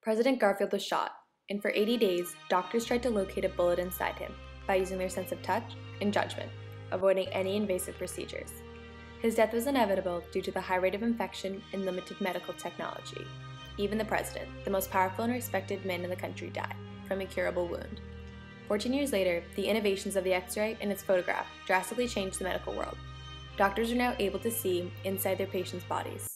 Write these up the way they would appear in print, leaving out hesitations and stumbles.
President Garfield was shot, and for 80 days, doctors tried to locate a bullet inside him by using their sense of touch and judgment, avoiding any invasive procedures. His death was inevitable due to the high rate of infection and limited medical technology. Even the president, the most powerful and respected man in the country, died from a curable wound. 14 years later, the innovations of the X-ray and its photograph drastically changed the medical world. Doctors are now able to see inside their patients' bodies.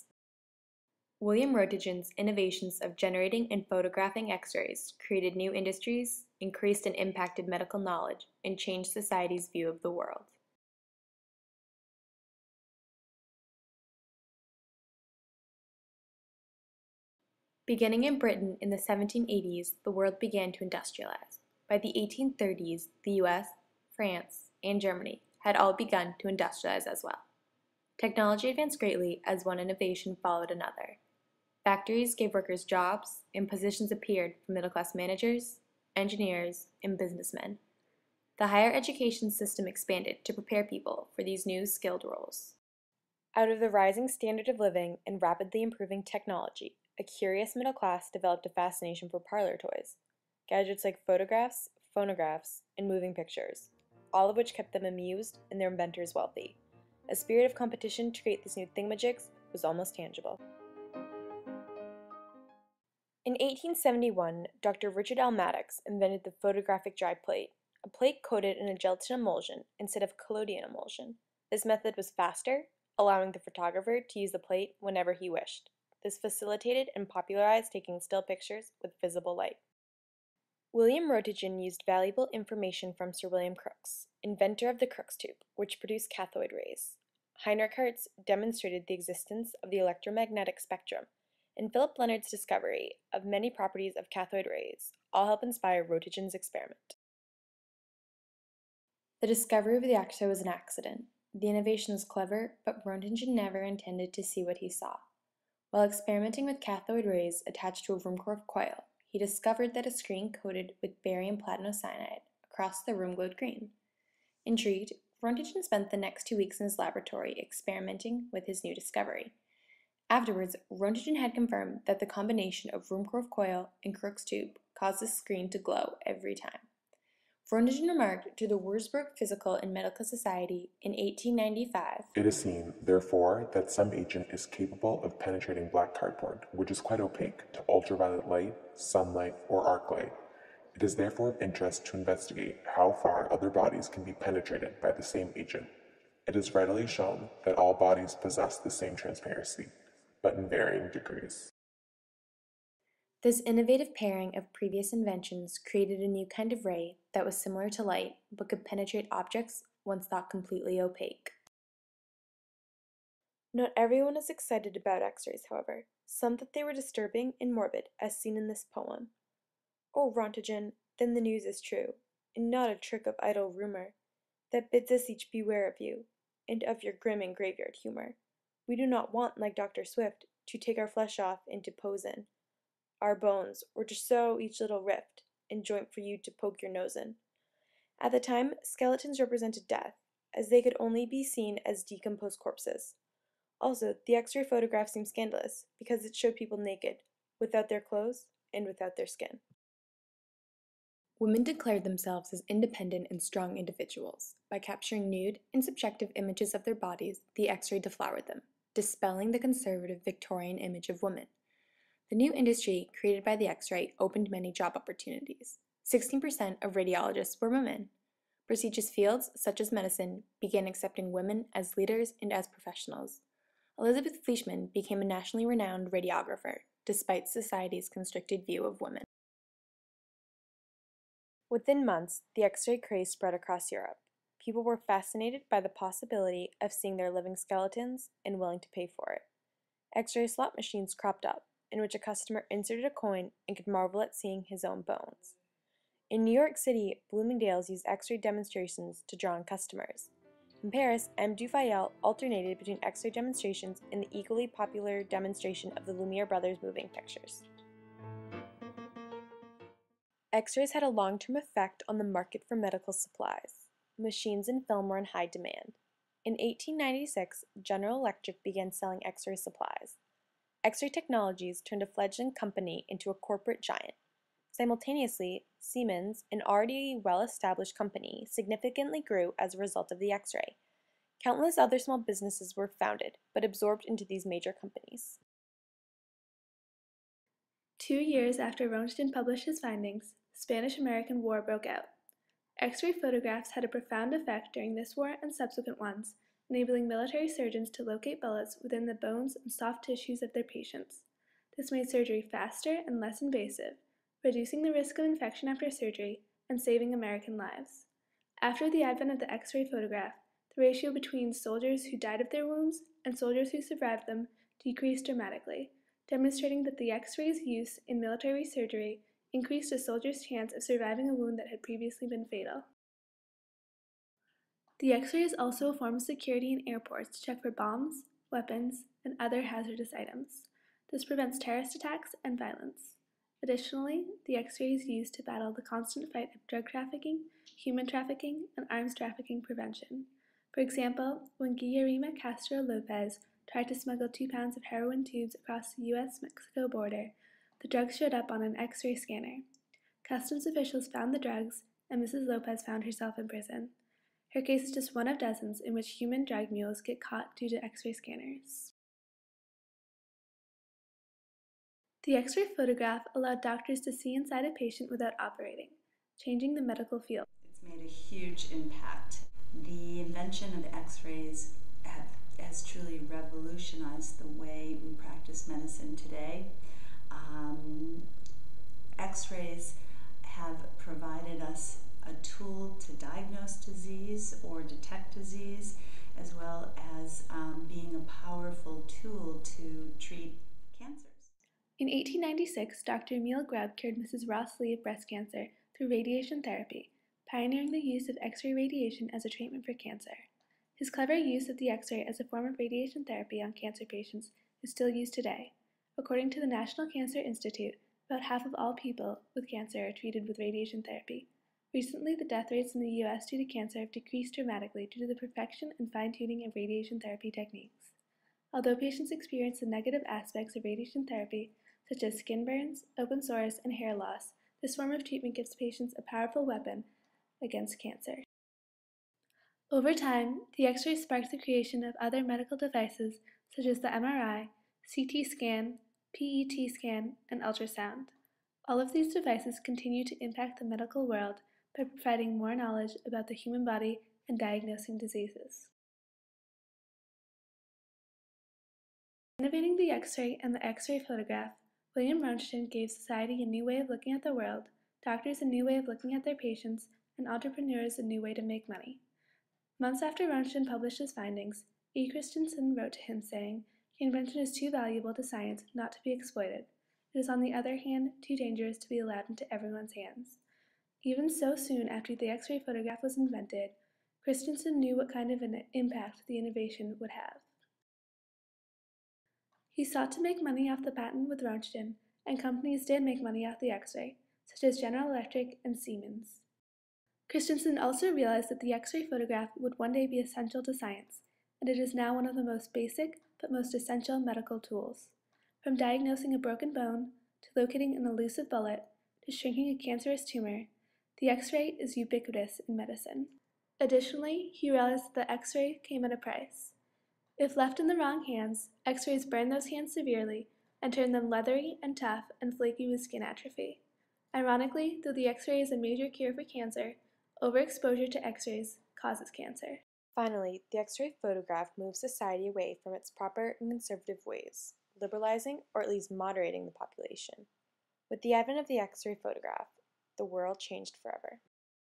William Roentgen's innovations of generating and photographing X-rays created new industries, increased and impacted medical knowledge, and changed society's view of the world. Beginning in Britain in the 1780s, the world began to industrialize. By the 1830s, the US, France, and Germany had all begun to industrialize as well. Technology advanced greatly as one innovation followed another. Factories gave workers jobs, and positions appeared for middle-class managers, engineers, and businessmen. The higher education system expanded to prepare people for these new skilled roles. Out of the rising standard of living and rapidly improving technology, a curious middle class developed a fascination for parlor toys, gadgets like photographs, phonographs, and moving pictures, all of which kept them amused and their inventors wealthy. A spirit of competition to create these new thingamajigs was almost tangible. In 1871, Dr. Richard L. Maddox invented the photographic dry plate, a plate coated in a gelatin emulsion instead of collodion emulsion. This method was faster, allowing the photographer to use the plate whenever he wished. This facilitated and popularized taking still pictures with visible light. William Roentgen used valuable information from Sir William Crookes, inventor of the Crookes tube, which produced cathode rays. Heinrich Hertz demonstrated the existence of the electromagnetic spectrum, and Philip Leonard's discovery of many properties of cathode rays all help inspire Roentgen's experiment. The discovery of the X-ray was an accident. The innovation was clever, but Roentgen never intended to see what he saw. While experimenting with cathode rays attached to a room core coil, he discovered that a screen coated with barium platinocyanide across the room glowed green. Intrigued, Roentgen spent the next 2 weeks in his laboratory experimenting with his new discovery. Afterwards, Roentgen had confirmed that the combination of room core coil and Crookes tube caused the screen to glow every time. Roentgen remarked to the Wurzburg Physical and Medical Society in 1895, "It is seen, therefore, that some agent is capable of penetrating black cardboard, which is quite opaque to ultraviolet light, sunlight, or arc light. It is therefore of interest to investigate how far other bodies can be penetrated by the same agent. It is readily shown that all bodies possess the same transparency, but in varying degrees." This innovative pairing of previous inventions created a new kind of ray that was similar to light but could penetrate objects once thought completely opaque. Not everyone is excited about X-rays, however. Some thought they were disturbing and morbid, as seen in this poem. "O Roentgen, then the news is true, and not a trick of idle rumor, that bids us each beware of you, and of your grim and graveyard humor. We do not want, like Dr. Swift, to take our flesh off and to pose in our bones, or to sew each little rift and joint for you to poke your nose in." At the time, skeletons represented death, as they could only be seen as decomposed corpses. Also, the X-ray photograph seemed scandalous because it showed people naked, without their clothes and without their skin. Women declared themselves as independent and strong individuals. By capturing nude and subjective images of their bodies, the X-ray deflowered them, dispelling the conservative Victorian image of women. The new industry created by the X-ray opened many job opportunities. 16% of radiologists were women. Prestigious fields, such as medicine, began accepting women as leaders and as professionals. Elizabeth Fleischmann became a nationally renowned radiographer, despite society's constricted view of women. Within months, the X-ray craze spread across Europe. People were fascinated by the possibility of seeing their living skeletons and willing to pay for it. X-ray slot machines cropped up, in which a customer inserted a coin and could marvel at seeing his own bones. In New York City, Bloomingdale's used X-ray demonstrations to draw in customers. In Paris, M. Dufayel alternated between X-ray demonstrations and the equally popular demonstration of the Lumiere brothers' moving pictures. X-rays had a long-term effect on the market for medical supplies. Machines and film were in high demand. In 1896, General Electric began selling X-ray supplies. X-ray technologies turned a fledgling company into a corporate giant. Simultaneously, Siemens, an already well-established company, significantly grew as a result of the X-ray. Countless other small businesses were founded, but absorbed into these major companies. 2 years after Röntgen published his findings, the Spanish-American War broke out. X-ray photographs had a profound effect during this war and subsequent ones, enabling military surgeons to locate bullets within the bones and soft tissues of their patients. This made surgery faster and less invasive, reducing the risk of infection after surgery and saving American lives. After the advent of the X-ray photograph, the ratio between soldiers who died of their wounds and soldiers who survived them decreased dramatically, demonstrating that the X-ray's use in military surgery increased a soldier's chance of surviving a wound that had previously been fatal. The X-ray is also a form of security in airports to check for bombs, weapons, and other hazardous items. This prevents terrorist attacks and violence. Additionally, the X-ray is used to battle the constant fight of drug trafficking, human trafficking, and arms trafficking prevention. For example, when Guillermo Castro Lopez tried to smuggle 2 pounds of heroin tubes across the US-Mexico border, the drugs showed up on an X-ray scanner. Customs officials found the drugs, and Mrs. Lopez found herself in prison. Her case is just one of dozens in which human drug mules get caught due to X-ray scanners. The X-ray photograph allowed doctors to see inside a patient without operating, changing the medical field. It's made a huge impact. The invention of X-rays has truly revolutionized the way we practice medicine today. X-rays have provided us a tool to diagnose disease or detect disease, as well as being a powerful tool to treat cancers. In 1896, Dr. Emil Grubb cured Mrs. Ross Lee of breast cancer through radiation therapy, pioneering the use of X-ray radiation as a treatment for cancer. His clever use of the X-ray as a form of radiation therapy on cancer patients is still used today. According to the National Cancer Institute, about half of all people with cancer are treated with radiation therapy. Recently, the death rates in the U.S. due to cancer have decreased dramatically due to the perfection and fine-tuning of radiation therapy techniques. Although patients experience the negative aspects of radiation therapy, such as skin burns, open sores, and hair loss, this form of treatment gives patients a powerful weapon against cancer. Over time, the X-ray sparked the creation of other medical devices such as the MRI, CT scan, PET scan, and ultrasound. All of these devices continue to impact the medical world by providing more knowledge about the human body and diagnosing diseases. Innovating the X-ray and the X-ray photograph, William Röntgen gave society a new way of looking at the world, doctors a new way of looking at their patients, and entrepreneurs a new way to make money. Months after Röntgen published his findings, E. Christensen wrote to him saying, "Your invention is too valuable to science not to be exploited. It is on the other hand too dangerous to be allowed into everyone's hands." Even so soon after the X-ray photograph was invented, Christensen knew what kind of an impact the innovation would have. He sought to make money off the patent with Röntgen, and companies did make money off the X-ray, such as General Electric and Siemens. Christensen also realized that the X-ray photograph would one day be essential to science, and it is now one of the most basic but most essential medical tools. From diagnosing a broken bone, to locating an elusive bullet, to shrinking a cancerous tumor, the X-ray is ubiquitous in medicine. Additionally, he realized that the X-ray came at a price. If left in the wrong hands, X-rays burn those hands severely and turn them leathery and tough and flaky with skin atrophy. Ironically, though the X-ray is a major cure for cancer, overexposure to X-rays causes cancer. Finally, the X-ray photograph moved society away from its proper and conservative ways, liberalizing or at least moderating the population. With the advent of the X-ray photograph, the world changed forever.